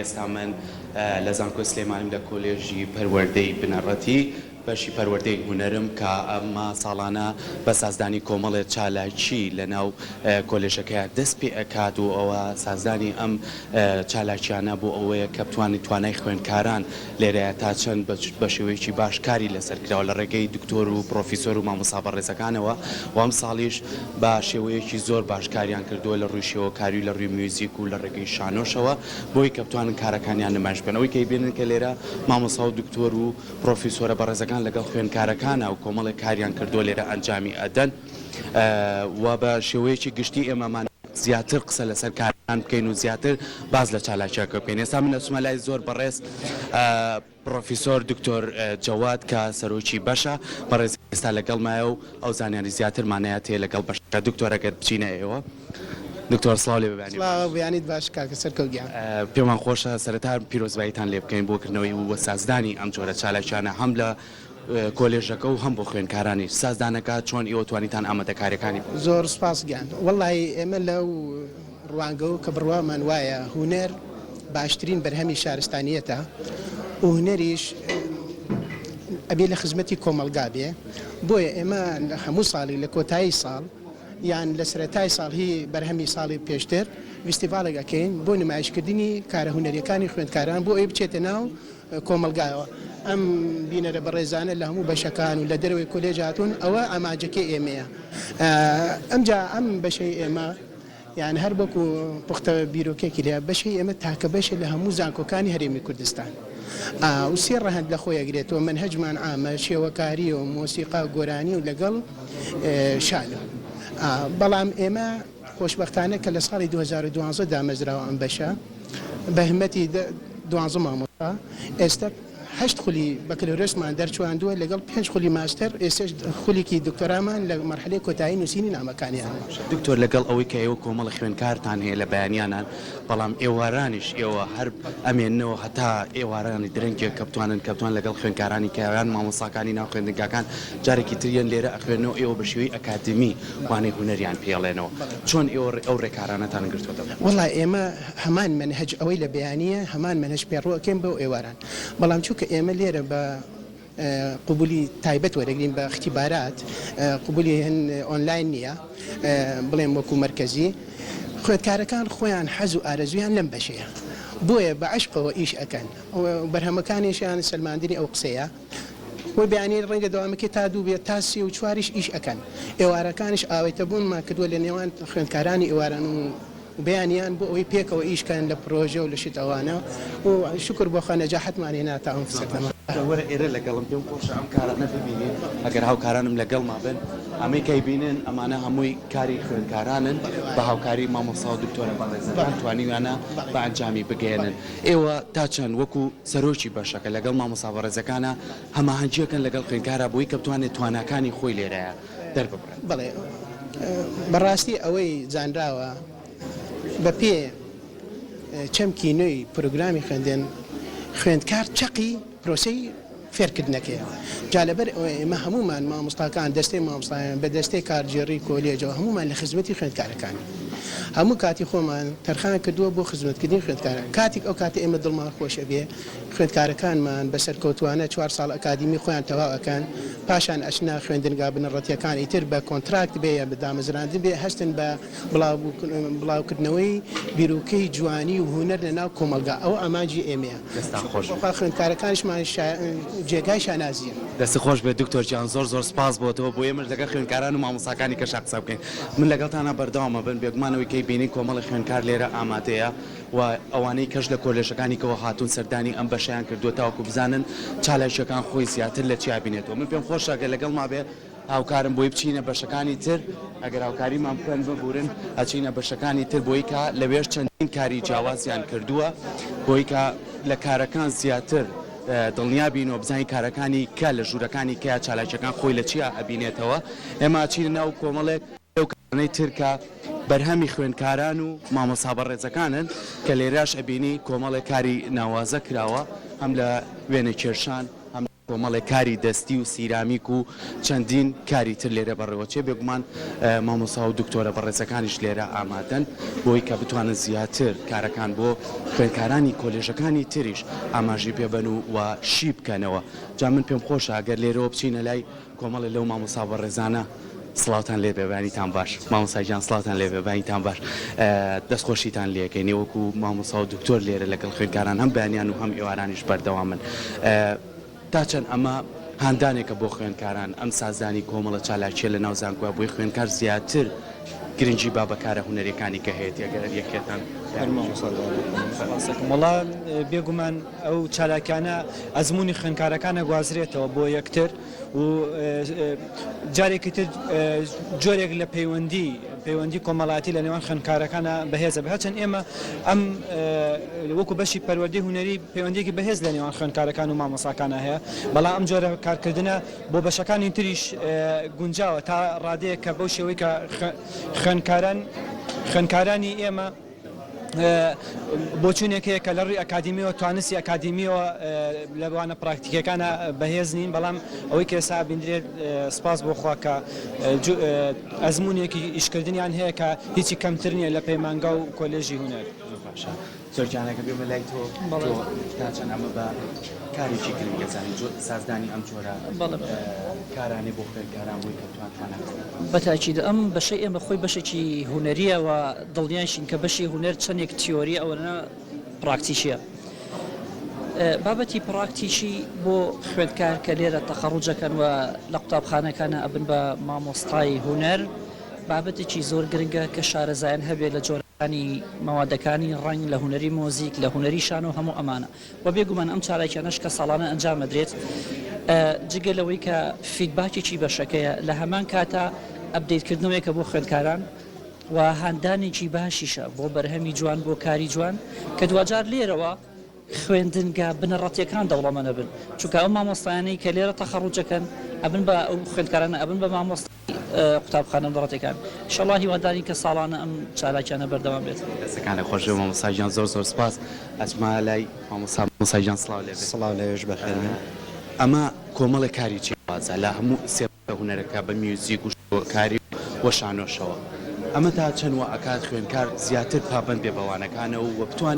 ئێستا من لە زانکۆ سلێمانیم لە کۆلێژی پەروەردەی بنەڕەتی بەشی پەروەردەی هونەرم کە ئەمە ساڵانە بە سازدانی کۆمەڵێک چالاکی لە ناو کۆلێژەکە دەست پێ ئەکات و ئەوە سازدانی ئەم چالاکیانە بۆ ئەوەیە کە بتوانێت توانای خوێندکاران لێرەیە تا چەند بە شێوەیەکی باشکاری لەسەرکراوە لە ڕێگەی دکتۆر و پرۆفیسۆر و مامۆستا بەڕێزەکانەوە و ئەم ساڵیش بە شێوەیەکی زۆر باشکاریان کردووە لە ڕووی شێوەکاری و لە ڕووی میوزیک و لە ڕێگەی شانۆشەوە بۆی کە بتوانن کارەکانیان نمایش بکەن. ئەوەی کە بینن کە لێرە مامۆستا و دکتۆر و پرۆفیسۆرە بەڕێزەکان لەگەڵ خوێندکارەکانە و کۆمەڵێک کاریان کردووە لێرە ئەنجامی ئەدەن و بە شێوەیەکی گشتی ئێمەمان زیاتر قسە لەسەر کاران بکەین و زیاتر باز لە چالاکیەکە بکەین. ئێستا من ئەچمە لای زۆر بەڕێز پرۆفیسۆر دکتۆر جەواد کە سەرۆکی بەشە بەڕێز ئێستا لەگەڵمایە و ئەو زانیاری زیاترمانەیە تێ لەگەڵ بەشەکە. دکتۆر ئەگەر بچینە ئێوە دکتۆر سڵاو لێ ببێنێت. بیانیت باش کاکە سەرکەوتگیان. پێمان خۆشە سەرەتا پیرۆزباییتان لێ بکەین بۆکردنەوەی و سازدانی ئەم جۆرە چالاکیانە هەم لە کۆلێژەکە و هەم بۆ خوێندکارانی سازدانەکە چۆن ئێوە توانیتان ئامادەکاریەکانی. زۆر سپاس گیان. وەڵی ئێمە لەو ڕوانگە و کە بڕوامان وایە هونەر باشترین بەرهەمی شارستانیەتە و هونەریش ئەبێ لە خزمەتی کۆمەلگا بێ بۆیە ئێمە لە هەموو ساڵی لە کۆتایی ساڵ یان لە سەرەتای ساڵ هی بەرهەمی ساڵی پێشتر فیستیڤالێکەکەین بۆ نمایشکردنی کارە هونەریەکانی خوێندکاران بۆ ئەوی بچێتە ناو کۆمەلگایەوە. ئەم بینەرە بەڕێزانە لە هەموو بەشەکان و لە دەروی کۆلێژ هاتوون ئەوە ئاماجەکەی ئێمەیە. ئەمجا ئەم بەشەی ئێمە یان هەر بۆکو پوختە بیرۆکێکی لێ بەشەی ئێمە تاکە بەشە لە هەموو زانکۆکانی هەرێمی کوردستان و سێ ڕەهەند لە خۆی ئەگرێتەوە منهەجمان عامە شێوەکاری و مۆسیقا و گۆرانی و لەگەڵ شانە. بەڵام ئێمە خۆشبەختانە کە لە ساڵی 2012 دامەزراوە ئەم بەشە بە هەمەتی 12 مامۆستا ئێستا 8 خولی بەکەلۆرسمان دەرچواندووە لەگەڵ 5 خولی ماستەر ئێستا خولێکی دکتۆرامان لە مەرحلەی کۆتایی نووسینی نامەکانیان. دکتۆر لەگەڵ ئەوەی کە ئێوە کۆمەڵ خوێندکارتان هەیە لە بەیانیانان بەڵام ئێوارانیش ئێوە هەر ئەمێنەوە هەتا ئێوارانی درەنگێک کە بتوانن لەگەڵ خوێندکارانی کەیان مامۆساکانی ناو خوێندنگاکان جارێکی تریان لێرە ئەخوێنەوە ئێوە بە شێوەی ئەکادمی وانەی هونەریان پێڵێنەوە چۆن ئێوە ئەو ڕێکارانەتان گرتووەتەوە؟ وەڵای ئێمە هەمان منهەج ئەوەی لە بەیانیە هەمان منهەج پێڕۆکەین بەو ئێواران بەڵام چونکە ئێمە لێرە بە قبولی تایبەت وەرەگرین بە اختیبارات قبولی هەن ئۆنلاین نییە بڵێم وەکو مرکزی خوێندکارەکان خۆیان حەز و ئارەزویان لەم بەشەیە بۆیە بە عشقەوە ئیش ئەکەن بەرهەمەکانیشیان سلماندنی ئەو قسەیە وی بەیانی ڕەنگە دەوامەکەی تا دوو بێت تا 34 ئیش ئەکەن. ئێوارەکانیش ئاوێتە بوونمان کردووە لە نێوان خوێندکارانی ئێواران و بەیانیان بۆ ئەوەی پێکەوە ئیشکەن لە پرۆژە و لە شتەوانە و شکر بۆ خانەجاحەتمان هێنا تا ئەم فسەکەمە. وەرە ئێرە لەگەڵم پێم خۆشە ئەم کارانە ببینین ئەگەر هاوکارانم لەگەڵما بن ئەمەی کەی بینن ئەمانە هەمووی کاری خوێندکارانن بە هاوکاری مامۆستا و دکتۆرە بەڕێزەکان توانیوانە بە ئەنجامی بگەێنن. ئێوە تا چەند وەکو سەرۆکی بەشەکە لەگەڵ مامۆستا بەڕێزەکانە هەماهەنگیەکەن لەگەڵ خوێندکارە بۆی کە بتوانێت تواناکانی خۆی لێرەیە دەرببڕێت. بەڵێ بەڕاستی ئەوەی زانراوە بە پێ چەمکی نوێی پرۆگرامی خوێندن خوێندکار چەقی پرۆسەی فێرکردنەکەیە جا لەبەر ئێمە هەمومان مامۆستاکان دەستەی مامۆستایان بە دەستەی کارجێڕی کۆلێجەوە هەمومان لە خزمەتی خوێندکارەکانی هەموو کاتی خۆمان تەرخان کردووە بۆ خزمەتکردنی خوێندکاران کاتێک ئەو کاتی ئێمە دڵمان خۆشە بێ خوێندکارەکانمان بەسەر کەوتوانە 4 ساڵ ئەکادمی خۆیان تەواوەکەن پاشان ئەچنا خوێندنگا بنەڕەتیەکان ئیتر بە کۆنتراکت بێ بە دامەزراندن بێ هەستن بە بڵاوکردنەوەی بیرۆکەی جوانی و هونەر لە ناو کۆمەلگا ئەوە ئاماجی ئێمەیە. خوێندکارەکانیشمان جێگای شانازیە. دەستی خۆش بێت دکتۆر جیان زۆر سپاس بۆتەوە بۆ ئێمەش لەگەڵ خوێندکاران و مامۆستاکانی کەش قسە بکەین. من لەگەڵتانە بەردەوامە بن بێگومانەوەی کەی بینی کۆمەڵی خوێندکار لێرە ئامادەیە و ئەوانەی کەش لە کۆلێژەکانی کەەوە هاتوون سەردانی ئەم بەشیان کردووە تاوەکو بزانن چالاکیەکان خۆی زیاتر لە چیا بینێتەوە. من پێم خۆشە گە لەگەڵما بێ هاوکارم بۆی بچینە بەشەکانی تر ئەگەر هاوکاریمان بکەن ببورن ئەچینە بەشەکانی تر بۆی کە لەوێش چەندین کاری جیاوازیان کردووە بۆی کە لە کارەکان زیاتر دڵنیا بینەوە بزانین کارەکانی کە لە ژوورەکانی کە چالاکیەکان خۆی لە چیا ئەبینێتەوە. ئێمە چینە ناو کۆمەڵێک ئەوکارانەی ترکە بەرهەمی خوێندکاران و مامۆستا بەڕێزەکانن کە لێرەش ئەبینی کۆمەڵێک کاری ناوازە کراوە هەم لە وێنە کێشان هەم کۆمەڵێک کاری دەستی و سیرامیک و چەندین کاری تر لێرە بەڕێوەچێ بێگومان مامۆسا و دکتۆرە بەڕێزەکانیش لێرە ئامادەن بۆی کە بتوانن زیاتر کارەکان بۆ خوێندکارانی کۆلێژەکانی تریش ئاماژی پێبەن و شی بکەنەوە. جا من پێم خۆشە ئەگەر لێرەوە بچینە لای کۆمەڵێک لەو مامۆسا بەڕێزانە سڵاوتان لێ بێبانیتان باش مامۆسایجان سڵاوتان لێ بێبانیتان باش دەستخۆشیتان لێەکەی نێوەکو مامۆسا و دکتۆر لێرە لەگەڵ خوێندکاران هەم بەیانیان و هەم ئێوارانیش بەردەوامن تا چەند ئەمە هاندانێکە بۆ خوێندکاران ئەم سازانی کۆمەڵە چالاکیە لە ناو زانکۆ بۆی خوێندکار زیاتر گرنگی با بەکارە هوەرەکانی کە هەیە ئەگەر یەکێتان وڵا بێگومان ئەو چالاکیانە ئەزمموی خوێندکارەکانە گوازرێتەوە بۆ یەکتر و جارێکی تر جۆرێک لە پەیوەندی کۆمەڵاتی لە نێوان خوێندکارەکانە بەهێزە بەهەچەند ئێمە ئەم وەکو بەشی پەروەردەی هونەری پەیوەندێکی بەهێز لە نێوان خوێندکارەکان و مامۆساکانە هەیە بەڵام ئەم جۆرە کارکردنە بۆ بەشەکانی تریش گونجاوە تا ڕادەیە کە بەو شێوەی کە خوێندکارانی ئێمە بۆچوونێکەیە کە لە ڕووی ئەکادمیەوە توانستی ئەکادمیەوە لەوانە پراکتیکەکانە بەهێز نین بەڵام ئەوەی کە ئێستا بینرێت سپاس بۆخوا کە ئەزمموونێکی ئیشکردنیان هەیە کە هیچی کەمتر نیە لە پەیمانگا و کۆلێژی هونەر. زۆرجانەکە بێمە لای تۆ تا چەند ئەمە بە کارێکی گرنگەزانانی سازدانی ئەم جۆرە کارانێ بۆ خوێندکاران بووی کە توانتوانە بەتاکید ئەم بەشەی ئێمە خۆی بەشێکی هوەریە و دڵنیاشین کە بەشی هوەر چەندێک تیۆری ئەوەنە پراکتیشیە. بابەتی پراکتیشی بۆ خوێندکار کە لێرە تەخەڕوجەکەن و لە قوتابخانەکانە ئەبن بە مامۆستای هوەر بابەتێکی زۆر گرنگە کە شارەزایان هەبێت لە جۆرەکانی مەوادەکانی ڕنگ لە هوەری مۆزیک لە هوەری شان و هەموو ئەمانە و بێگومان ئەم چالاکیانەش کە ساڵانە ئەنجامەدرێت جگەلەوەی کە فیدباکێکی بەشەکەیە لە هەمان کاتە ئەپدەیتکردنەوەیکە بۆ خوێندکاران و هاندانێکی باشیشە بۆ بەرهەمی جوان بۆ کاری جوان کە دوجار لێرەوە خوێندنگە بنەڕەتیەکان دەوڵەمەنە بن چونکە ئەو مامۆستایانەی کە لێرە تەخەڕوجەکەن ئەبن بە ئەو خوێندکارانە ئەبن بە مامۆستا قوتابخانە دەڕەتەکان انشاءالله هیواداری کە ساڵانە ئەم چالاکیانە بەردەوام بێت. دەستەکانە خۆش مامۆستاجان زۆر سپاس ئەچما لای مامۆستاجان سڵاو لێ سڵاو لێش بەخێر ئەمە کۆمەڵە کاری چێوازە لە هەموو سێ هوەرەکە بە میوزیک و کاری وە شانۆشەوە ئەمە تا چەند وە ئەکات خوێندکار زیاتر پابند بێ بەوانەکانەوە و بتوان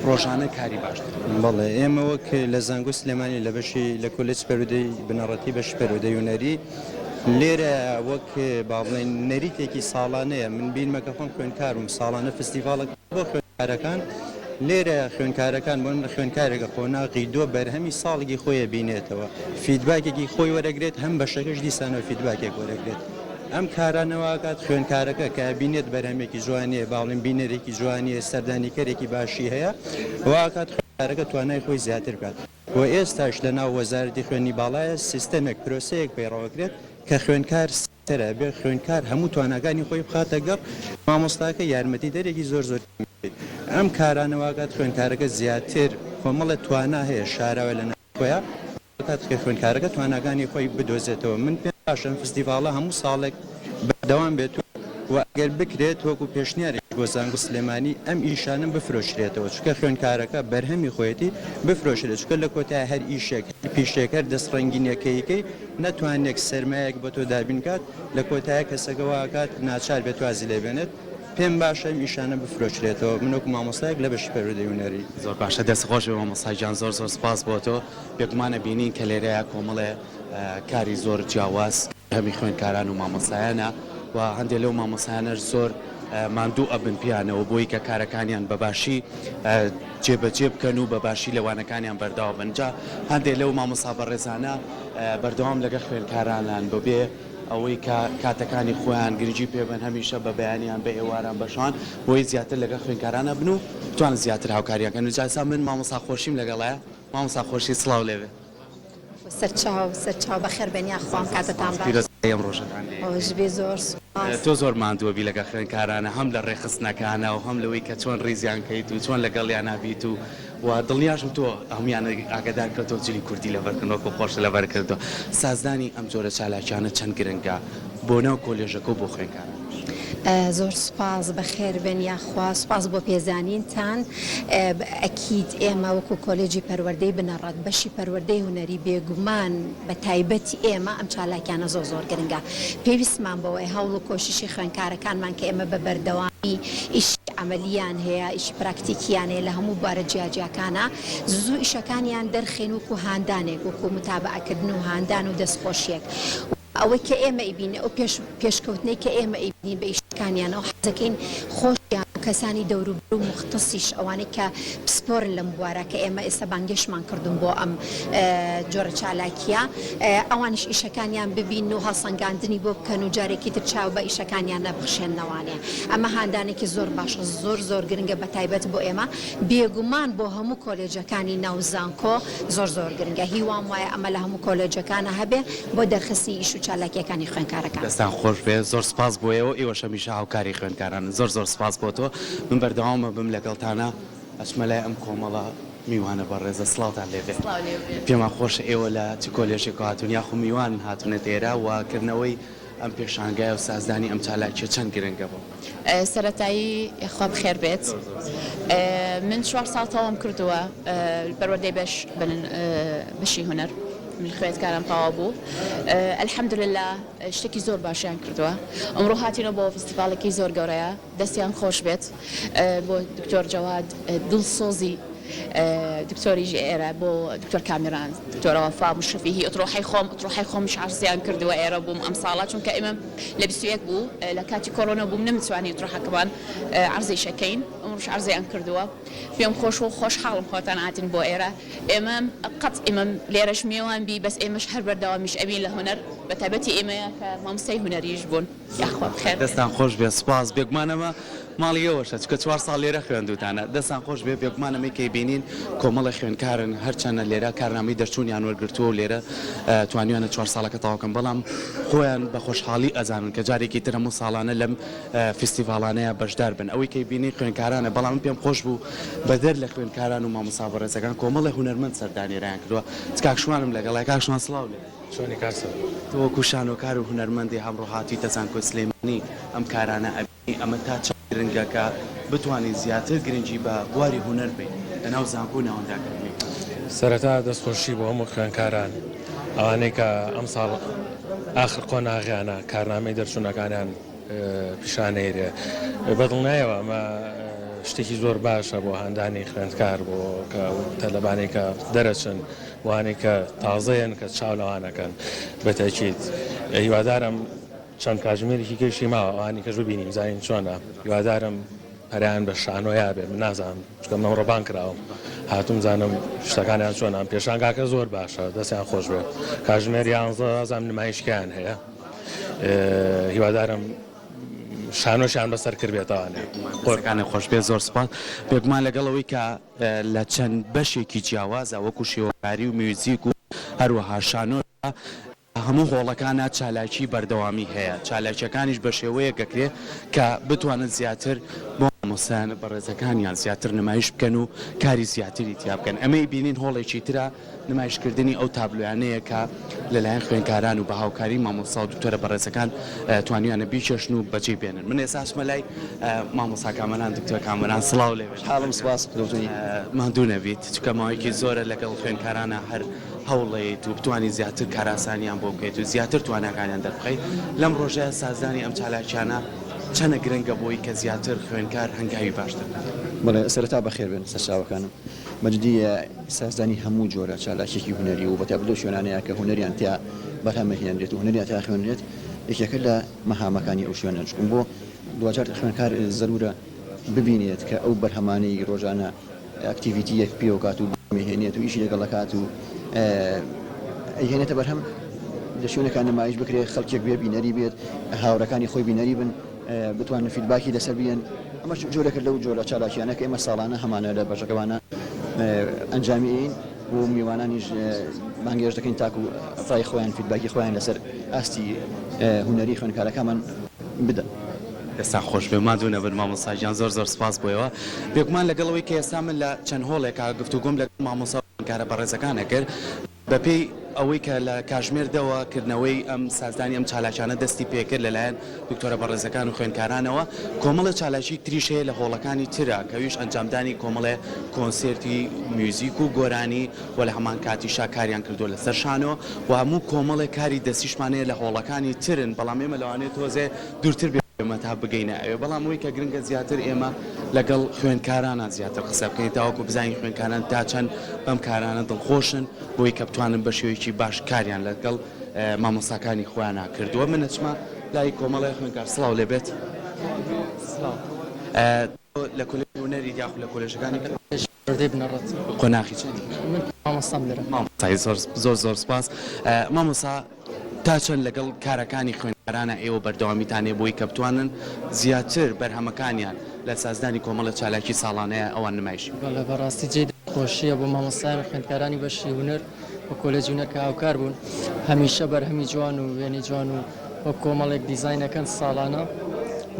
ڕۆژانە کاری باش بەڵێ ئێمە وەک لە زانگۆ سلێمانی لە بەشی لە کۆلێج پەرودەی بنەڕەتی بەش پەرودەی هونەری لێرە وەک باڵێن نەریتێکی ساڵانەیە من بینمەکە خۆم خوێندکارم ساڵانە فستیڤالێک بۆ خوێندکارەکان لێرە خوێندکارەکان بۆن لە خوێندکارێکە خۆناقی دۆ بەرهەمی ساڵێکی خۆیە بینێتەوە فیدباکێکی خۆی وەرەگرێت هەم بەشەکەش دیسانەوە فیدباکێک وەرەگرێت ئەم کارانەوەکات خوێندکارەکە کە بینێت بەرهەمێکی جوانیە باڵێن بینەرێکی جوانیە سەردانیکەرێکی باشی هەیە واکات خوێندکارەکە توانای خۆی زیاتر بکات و ئێستاش لە ناو وەزارەتی خوێنی باڵایە سیستەمێک پرۆسەیەک پەیڕەوەکرێت کە خوێندکار سەرە بێ خوێندکار هەموو توانەکانی خۆی بخاتە گەڕ مامۆستاکە یارمەتی دەرێکی زۆر ئەم کارانەوەکات خوێندکارەکە زیاتر کۆمەڵە توانا هەیە شاراوە لە ناوخۆیە کات خوێندکارەکە توانەکانی خۆی بدۆزێتەوە من پێ باشم فستیڤالە هەموو ساڵێک بەردەوام بێت و ئەگەر بکرێت وەکو پێشنیارێک بۆ زانگۆ سلێمانی ئەم ئیشانم بفرۆشرێتەوە چکە خوێندکارەکە بەرهەمی خۆیەتی بفرۆشرێت چکە لە کۆتای هەر ئیشێک پیشێکەر دەستڕەنگینەکەیەکەی نەتوانێک سەرمایەک بۆ تۆ دابینکات لە کۆتایە کەسەکەواکات ناچار بێت توازی لێبێنێت پێم باشە میشانە بفرۆشرێتەوە منوەکو مامۆستایەک لە بەشی پەروەردەی هونەری زۆر باشە دەستخۆش بێ مامۆستاجان زۆر سپاس بۆ تۆ پێکمانە بینین کە لێرەیە کۆمەڵێ کاری زۆر جیاواز هەمی خوێندکاران و مامۆستایانە و هەندێک لەو مامۆستایانەش زۆر ماندوو ئەبن پیانەوە بۆی کە کارەکانیان بەباشی جێبەجێ بکەن و بەباشی لەوانەکانیان بەرداوا بنجا هەندێک لەو مامۆستا بەڕێزانە بەردەوام لەگەڵ خوێندکارانان بەبێ ئەوەی کاتەکانی خۆیان گرنگی پێبن هەمیشە بە بەیانیان بە ئێواران بەشان بۆی زیاتر لەگەڵ خوێندکارانە بن و توان زیاتر هاوکاریەکەن و جاسا من مامۆستا خۆشیم لەگەڵایە مامۆستا خۆشی سڵاو لێوێ سەرچاو بەخێر بێنیا خۆم کاتتان ئەم ڕۆژەکان بێ زۆر تۆ زۆر ماندووە بی لەگە خوێندکارانە هەم لە ڕێخستنەکانە و هەم لەوەی کە چۆن ڕیزیان کەیت و چۆن لەگەڵیان نابیت و دڵنیاشم تۆ هەمویانە ئاگادار کردەوە جلی کوردی لەبەرکردنەوەکو خۆش لەبەر کردەوە سازدانی ئەم جۆرە چالاکیانە چەند گرنگە بۆ ناو کۆلێژەکە و بۆ خوێندکاران زۆر سوپاس بەخێر بن یاخوا سوپاس بۆ پێزانینتان ئەکید ئێمە وەکو کۆلێجی پەروەردەی بنەڕەت بەشی پەروەردەی هونەری بێگومان بە تایبەتی ئێمە ئەم چالاکیانە زۆر گرنگە پێویستمان بەوەی هەوڵ و کۆشیشی خوێندکارەکانمان کە ئێمە بە بەردەوامی ئیشی عملیان هەیە ئیشی پراکتیکیان هەیە لە هەموو بارە جیاجیەکانە زوو ئیشەکانیان دەرخێن وەکو هاندانێک وەکو متابعەکردن و هاندان و دەستخۆشیەک ئەوەی کە ئێمە ئیبینە ئەو پێشکەوتنەی کە ئێمە ئیبینی بە ئیشەکانیانەوە حەزەکەین خۆشیان کەسانی دەوروبر و مختصیش ئەوانەی کە پسپۆرن لەم بوارە کە ئێمە ئێستا بانگێشمان کردوون بۆ ئەم جۆرە چالاکیە ئەوانش ئیشەکانیان ببین و هەڵسەنگاندنی بۆ بکەن و جارێکی تر چاو بە ئیشەکانیان نەبخشێننەوانێ ئەمە هاندانێکی زۆر باشە زۆر گرنگە بە تایبەت بۆ ئێمە بێگومان بۆ هەموو کۆلێجەکانی ناوزانکۆ زۆر گرنگە هیوام وایە ئەمە لە هەموو کۆلێجەکانە هەبێ بۆ دەرخستی ئیش و چالاکیەکانی خوێندکارەکان دەستان خۆش بێ زۆر سپاس بۆ ئێوە ئێوەش هەمیشە هاوکاری خوێندکاران زۆر سپاس بۆ تۆ من بەردەوامە بم لەگەڵتانە ئەچمە لای ئەم کۆمەڵە میوانە بەڕێزە سڵاوتان لێبێ پێمان خۆش ئێوە لە چ کۆلێژێک هاتوون یاخو میوان هاتوونە ئێرە واکردنەوەی ئەم پێشانگای و سازدانی ئەم چالاکیە چەند گرنگە بوو سەرەتایی خوا بخێر بێت من 4 ساڵ تەواو کردووە بەروەردەی بەشی هونەر من خوێندکارم تەواو بوو ئەلحەمدولله شتێکی زۆر باشیان کردووە ئەمڕۆ هاتینە بۆ فستیڤالێکی زۆر گەورەیە دەستیان خۆش بێت بۆ دکتۆر جەواد دڵسۆزی دکتۆریژی ئێرە بۆ دکتۆر کامێران دکتۆرە وەفا مشرفیهی ئۆتڕۆحی خۆمش عەرزیان کردووە ئێرە بووم ئەم ساڵە چونکە ئێمە لە 21 بوو لە کاتی کۆرۆنا بووم نەمتوانی ئۆتڕۆحەکەمان عەرزی شەکەین ئەمڕۆش عەرزیان کردووە پێم خۆش و خۆشحاڵم خۆتان هاتین بۆ ئێرە ئێمە قەت ئێمە لێرەش میێوان بی بەس ئێمەش هەر بەردەوامیش ئەبین لە هونەر بە تایبەتی ئێمەیە کە مامۆستای هونەریش بوون یاخوا بخێر دەستان خۆش بێ سپاس بێگومانەمە ماڵیەوەشە چکە 4 ساڵ لێرە خوێندوتانە دەستان خۆش بێ بێگومانەمەی کەی بینین کۆمەڵی خوێندکارن هەرچەندە لێرە کارنامەی دەرچوونیان وەرگرتووە و لێرە توانیوانە 4 ساڵەکە تەواوکەن بەڵام خۆیان بە خۆشحاڵی ئەزانن کە جارێکی تر هەموو ساڵانە لەم فستیڤالانەیە بەشدار بن ئەوەی کەی بینی خوێندکارانە بەڵام پێم خۆش بوو بەدەر لە خوێندکاران و مامۆستا بەڕێزەکان کۆمەڵی هونەرمەند سەردانیێرایان کردووە کاکشوانم لەگەڵای کاکشوان سڵاو لێ چۆنی کارسە تۆ وەکو شانۆکار و هونەرمەندی هەمڕۆ هاتی تەزانکۆ سلێمانی ئەم کارانە ئەبینی ئەمە تا چەند گرنگەکە بتوانین زیاتر گرنگی بە بواری هونەر بین لەناو زانکۆ و ناوەنداکردنی سەرەتا دەستخۆشی بۆ هەموو خوێندکاران ئەوانەی کە ئەم ساڵ ئاخر قۆناغیانە کارنامەی دەرچوونەکانیان پیشانەیرێ بەدڵنایەوە ئەمە شتێکی زۆر باشە بۆ هەندانی خوێندکار بۆ تەلەبانەی کە دەرەچن وانەی کە تازەیەن کە چاولەوانەکەن بەتەکیید هیوادارم چەند کاتژمێرێکی کەشی ماوە ئەوانی کەش ببینیم زانین چۆنە هیوادارم پەریان بە شانۆیا بێ من نازانم چکە من ڕۆبان کراوم هاتووم زانم شتەکانیان چۆنە پێشانگاکە زۆر باشە دەستیان خۆش بێ کاتژمێر 11 نمایشکیان هەیە هیوادارم شانۆشیان بەسەر کرد بێتەوانێ قۆرەکانی خۆش بێ زۆر سپاس بێگومان لەگەڵەوەی کە لە چەند بەشێکی جیاوازە وەکو شێوەکاری و میوزیک و هەروەها شانۆ هەموو هۆڵەکانە چالاکی بەردەوامی هەیە چالاکیەکانیش بە شێوەیە گەکرێ کە بتوانن زیاتر بۆ مامۆستایان بەڕێزەکانیان زیاتر نمایش بکەن و کاری زیاتری تیا بکەن ئەمەی بینین هۆڵێکی ترە نمایشکردنی ئەو تابلویانەیە کە لەلایەن خوێندکاران و بە هاوکاری مامۆستا و دکتۆرە بەڕێزەکان توانیوانە بیچەشن و بەجێ بێنن من ئێساسمە لای مامۆستا کامەران دکتۆر کامەران سڵاو لێوێ حاڵم سپاس دەوتنی ماندوو نەبیت چکە ماوەیەکی زۆرە لەگەڵ خوێندکارانە هەر هەوڵێت و بتوانانی زیاتر کاراسانیان بۆ بکەیت و زیاتر تواناکانیان دەربخەیت لەم ڕۆژەیە سازدانی ئەم چالاکیانە چەنە گرنگە بۆی کە زیاتر خوێندکار هەنگاوی باشتر بەڵێ سەرەتا بەخێر بن سەرچاوەکانم مەجددی سازدانی هەموو جۆرە چالاکێکی هونەری و بەتابلۆ شوێنانەیە کە هونەریان تیا بەرهەمەهێنرێت و هونەریان تا خوێنرێت یەکێکە لە مەهامەکانی ئەو شوێنە چکن بۆ دوجار خوێنکار زەرورە ببینێت کە ئەو بەرهەمانەی ڕۆژانە ئەکتیڤیتی یەک پێوکات و مێهێنێت و ئیشی لەگەڵەکات و ئەیهێنێتە بەرهەم لە شوێنەکان نمایش بکرێت خەڵکێک بێ بینەری بێت هاوڕەکانی خۆی بینەری بن بتوانن فیدباکی لەسەر بێن ئەمە جۆرەکە لەو جۆرە چالاکیانە کە ئێمە ساڵانە هەمانە لە بەشەکەوانە ئەنجامیین و میوانانیش مانگێژ دەکەین تاکو ڕای خۆیان فیدباکی خۆیان لەسەر ئاستی هونەری خوێندکارەکەمان بدەن ئێستا خۆش بێ مادوو نەبن مامۆستاجیان زۆر سپاس بۆیەوە بێگومان لەگەڵەوەی کە ئێستا من لە چەند هۆڵێکا گفتوگۆم لەگەڵ مامۆستا خوێندکارە بەڕێزەکانە کرد بەپێی ئەوەی کە لە کاژمێردەوە کردنەوەی ئەم سازدانی ئەم چالاکیانە دەستی پێکرد لەلایەن دکتۆرە بەڕێزەکان و خوێندکارانەوە کۆمەڵە چالاکی تریش هەیە لە هۆڵەکانی ترە کەویش ئەنجامدانی کۆمەڵێ کۆنسێرتی میوزیک و گۆرانی و لە هەمان کاتیشا کاریان کردو لەسەر شانۆ و هەموو کۆمەڵێک کاری دەستیشمانەیە لە هۆڵەکانی ترن بەڵام ئێمە لەوانێت تۆزێ دوورتر ئێمە تا بگەینە ئەوێ بەڵام ئەوەی کە گرنگە زیاتر ئێمە لەگەڵ خوێندکارانە زیاتر قسە بکەین تاوەکو بزانین خوێندکاران تا چەند بەم کارانە دڵخۆشن بۆی کە بتوانن بە شێوەیەکی باش کاریان لەگەڵ مامۆستاکانی خۆیانە کردووە من ئەچمە لای کۆمەڵی خوێندکار سڵاو لێبێت لە کۆلێژی هونەری یاخو لە کۆلێژەکانی قۆناغی چەندی مامۆستای زۆر سپاس مامۆستا تا چەند لەگەڵ کارەکانی خوێندکارانە ئێوە بەردەوامیتانێ بۆی کە بتوانن زیاتر بەرهەمەکانیان لە سازدانی کۆمەڵە چالاکی ساڵانەیە ئەوان نمایشی لە بەڕاستی جێ خۆشیە بۆ مامۆستایان خوێندکارانی بەشی هونەر بە کۆلێجی هونەر کە هاوکار بوون هەمیشە بەرهەمی جوان و وێنەی جوان و وە کۆمەڵێک دیزاینەکەن ساڵانە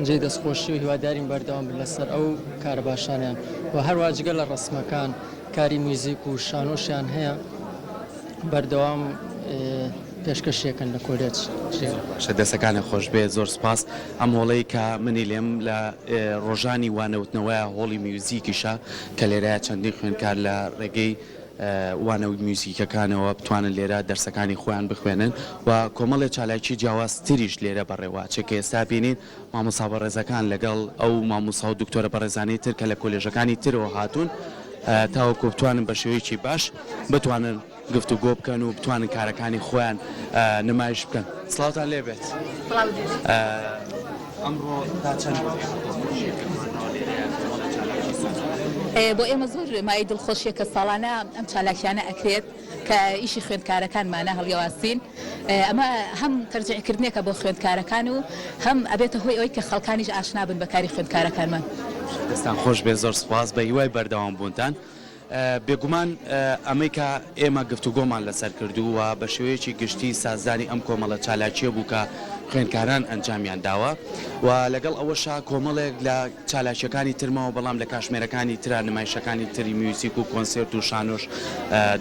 جێ دەستخۆشی و هیوادارین بەردەوام بن لەسەر ئەو کارە باشانیان و هەروە جگە لە ڕسمەکان کاری میوزیک و شانۆشیان هەیە بەردەوام پێشکەشێکن لە کۆلێج دەستەکانە خۆش بێ زۆر سپاس ئەم هۆڵەی کە منی لێم لە ڕۆژانی وانەوتنەوەیە هۆڵی میوزیکیشە کە لێرەیە چەندین خوێندکار لە ڕێگەی وانەوت میوزیکەکانەوە بتوانن لێرە دەرسەکانی خۆیان بخوێنن و کۆمەڵی چالاکی جیاوازتریش لێرە بەڕێوە چێکە ئێستا بینین مامۆستا بەڕێزەکان لەگەڵ ئەو مامۆستا و دکتۆرە بەڕێزانەی تر کە لە کۆلێژەکانی ترەوە هاتوون تاوەکو بتوانن بە شێوەیەکی باش بتوانن گفتوگۆ بکەن و بتوانن کارەکانی خۆیان نمایش بکەن سڵاوتان لێبێت ئەمڕۆ تا چەند بۆ ئێمە زۆر مای دڵخۆشیە کە ساڵانە ئەم چالاکیانە ئەکرێت کە ئیشی خوێندکارەکانمانە هەڵیاواستین ئەمە هەم تەرجیعکردنێکە بۆ خوێندکارەکان و هەم ئەبێتە هۆی ئەوەی کە خەڵکانیش ئاشنا بن بە کاری خوێندکارەکانمان دەستان خۆش بێ زۆر سپاس بە هیوای بەردەوام بوونتان بێگومان ئەمەی کە ئێمە گفتوگۆمان لەسەر کردو و بە شێوەیەکی گشتی سازدانی ئەم کۆمەڵە چالاکیە بوو کە خوێندکاران ئەنجامیان داوە و لەگەڵ ئەوەشا کۆمەڵێک لە چالاکیەکانی ترمەوە بەڵام لە کاشمێرەکانی ترا نمایشەکانی تری میوزیک و کۆنسێرت و شانۆش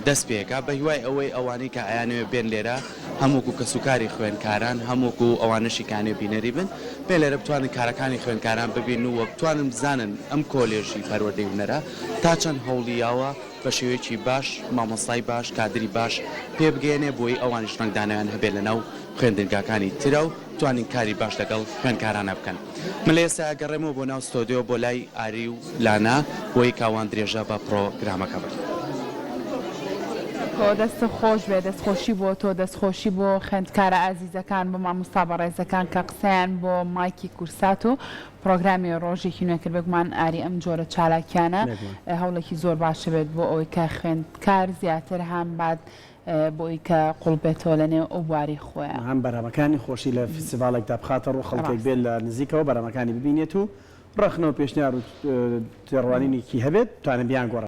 دەست پێکا بە هیوای ئەوەی ئەوانەی کە ئایانەوێ بێن لێرە هەمووکو کەسوکاری خوێندکاران هەمووکو ئەوانەشی کانێ بینەری بن پێ لێرە بتوانن کارەکانی خوێندکاران ببین و بتوانن بزانن ئەم کۆلێژی پەروەردەی هونەرە تا چەند هەوڵیاوە بە شێوەیەکی باش مامۆستای باش کادری باش پێ بگەێنێ بۆی ئەوانش ڕنگدانیان هەبێت لەناو خوێندنگاکانی ترە و توانین کاری باش لەگەڵ خوێندکارانە بکەن من لە ئێستا گەڕێمەوە بۆ ناو ستۆدیۆ بۆ لای ئاری و لانا بۆی کاوان درێژە بە پرۆگرامەکە بن تۆ دەست خۆش بێ دەستخۆشی بۆ تۆ دەستخۆشی بۆ خوێندکارە ئازیزەکان بۆ مامۆستا بەڕێزەکان کە قسەیان بۆ مایکی کورسات و پرۆگرامی ڕۆژێکی نوێکرد بگومان ئاری ئەم جۆرە چالاکیانە هەوڵێکی زۆر باشە بێت بۆ ئەوەی کە خوێندکار زیاتر هەم بعد بۆی کە قوڵ بێتەوە لەنێو ئەو بواری خۆیان هەم بەرهەمەکانی خۆشی لە فستیڤالێکدا بخاتە ڕوو خەڵکێک بێت لە نزیکەوە بەرهەمەکانی ببینێت و ڕخنەوە پێشنیار و تێڕوانینێکی هەبێت توانن بیان گۆڕن